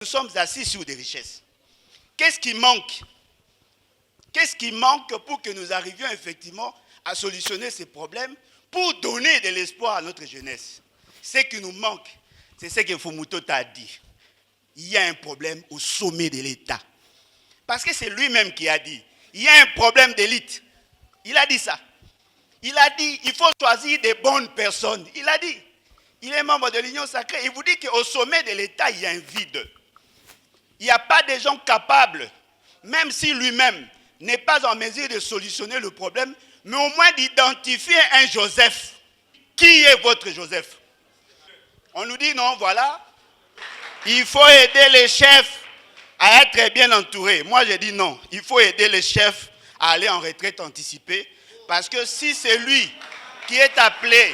Nous sommes assis sur des richesses. Qu'est-ce qui manque? Qu'est-ce qui manque pour que nous arrivions effectivement à solutionner ces problèmes, pour donner de l'espoir à notre jeunesse? Ce qui nous manque, c'est ce que Fumuto t'a dit. Il y a un problème au sommet de l'État. Parce que c'est lui-même qui a dit, il y a un problème d'élite. Il a dit ça. Il a dit, il faut choisir des bonnes personnes. Il a dit, il est membre de l'Union sacrée. Il vous dit qu'au sommet de l'État, il y a un vide. Il n'y a pas de gens capables, même si lui-même n'est pas en mesure de solutionner le problème, mais au moins d'identifier un Joseph. Qui est votre Joseph? On nous dit non, voilà, il faut aider les chefs à être bien entourés. Moi, je dis non, il faut aider les chefs à aller en retraite anticipée, parce que si c'est lui qui est appelé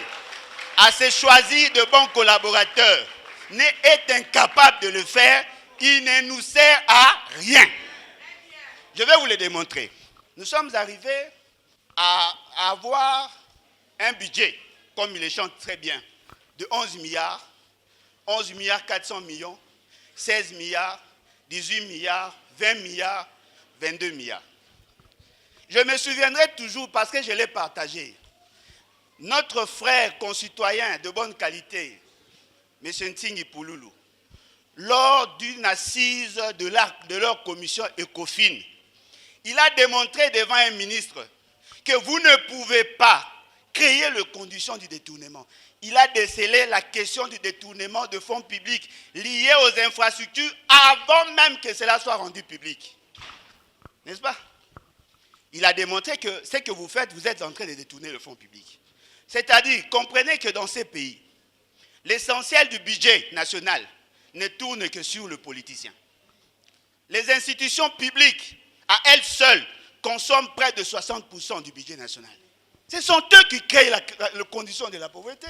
à se choisir de bons collaborateurs, est incapable de le faire, il ne nous sert à rien. Je vais vous le démontrer. Nous sommes arrivés à avoir un budget, comme il le chante très bien, de 11 milliards, 11 milliards 400 millions, 16 milliards, 18 milliards, 20 milliards, 22 milliards. Je me souviendrai toujours, parce que je l'ai partagé, notre frère concitoyen de bonne qualité, M. Ntingi Pouloulou, lors d'une assise de leur commission ECOFIN, il a démontré devant un ministre que vous ne pouvez pas créer les conditions du détournement. Il a décelé la question du détournement de fonds publics liés aux infrastructures avant même que cela soit rendu public. N'est-ce pas? Il a démontré que ce que vous faites, vous êtes en train de détourner le fonds public. C'est-à-dire, comprenez que dans ces pays, l'essentiel du budget national ne tourne que sur le politicien. Les institutions publiques, à elles seules, consomment près de 60% du budget national. Ce sont eux qui créent les conditions de la pauvreté.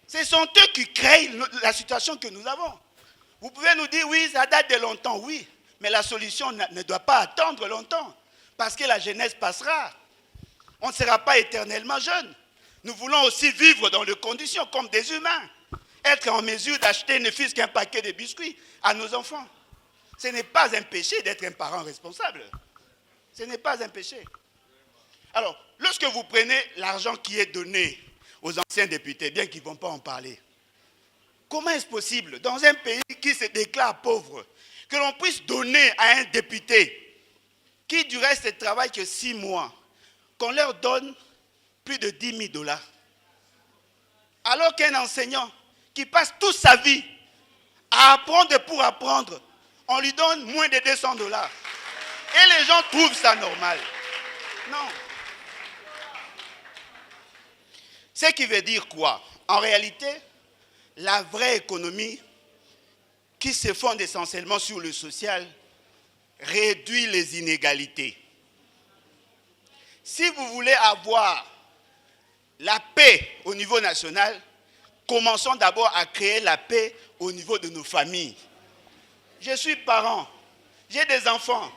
Ce sont eux qui créent la situation que nous avons. Vous pouvez nous dire, oui, ça date de longtemps, oui, mais la solution ne doit pas attendre longtemps, parce que la jeunesse passera. On ne sera pas éternellement jeune. Nous voulons aussi vivre dans les conditions comme des humains. Être en mesure d'acheter ne fût-ce qu'un paquet de biscuits à nos enfants. Ce n'est pas un péché d'être un parent responsable. Ce n'est pas un péché. Alors, lorsque vous prenez l'argent qui est donné aux anciens députés, bien qu'ils ne vont pas en parler, comment est-ce possible, dans un pays qui se déclare pauvre, que l'on puisse donner à un député qui, du reste, ne travaille que 6 mois, qu'on leur donne plus de 10 000 $, alors qu'un enseignant qui passe toute sa vie à apprendre pour apprendre, on lui donne moins de 200 $. Et les gens trouvent ça normal. Non. Ce qui veut dire quoi? En réalité, la vraie économie qui se fonde essentiellement sur le social réduit les inégalités. Si vous voulez avoir la paix au niveau national, commençons d'abord à créer la paix au niveau de nos familles. Je suis parent, j'ai des enfants,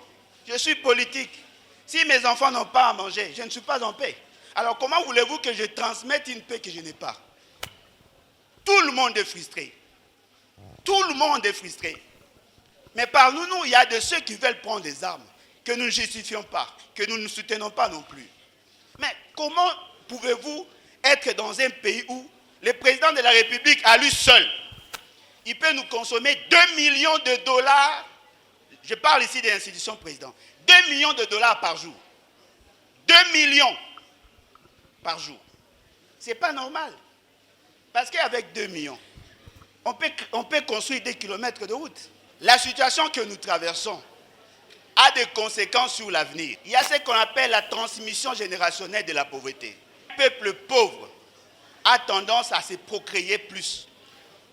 je suis politique. Si mes enfants n'ont pas à manger, je ne suis pas en paix. Alors comment voulez-vous que je transmette une paix que je n'ai pas? Tout le monde est frustré. Tout le monde est frustré. Mais parmi nous, il y a de ceux qui veulent prendre des armes, que nous ne justifions pas, que nous ne soutenons pas non plus. Mais comment pouvez-vous être dans un pays où le président de la République, à lui seul, il peut nous consommer 2 millions de $, je parle ici des institutions présidentes, 2 millions de $ par jour. 2 millions par jour. Ce n'est pas normal. Parce qu'avec 2 millions, on peut construire des kilomètres de route. La situation que nous traversons a des conséquences sur l'avenir. Il y a ce qu'on appelle la transmission générationnelle de la pauvreté. Le peuple pauvre a tendance à se procréer plus.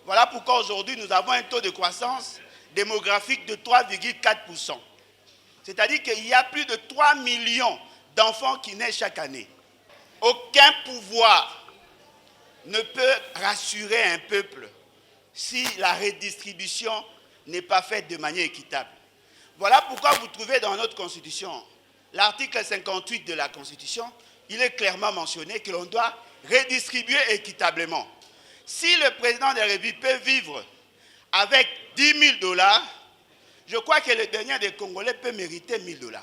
Voilà pourquoi aujourd'hui nous avons un taux de croissance démographique de 3,4%. C'est-à-dire qu'il y a plus de 3 millions d'enfants qui naissent chaque année. Aucun pouvoir ne peut rassurer un peuple si la redistribution n'est pas faite de manière équitable. Voilà pourquoi vous trouvez dans notre Constitution, l'article 58 de la Constitution, il est clairement mentionné que l'on doit redistribuer équitablement. Si le président de la République peut vivre avec 10 000 $, je crois que le dernier des Congolais peut mériter 1 000 $.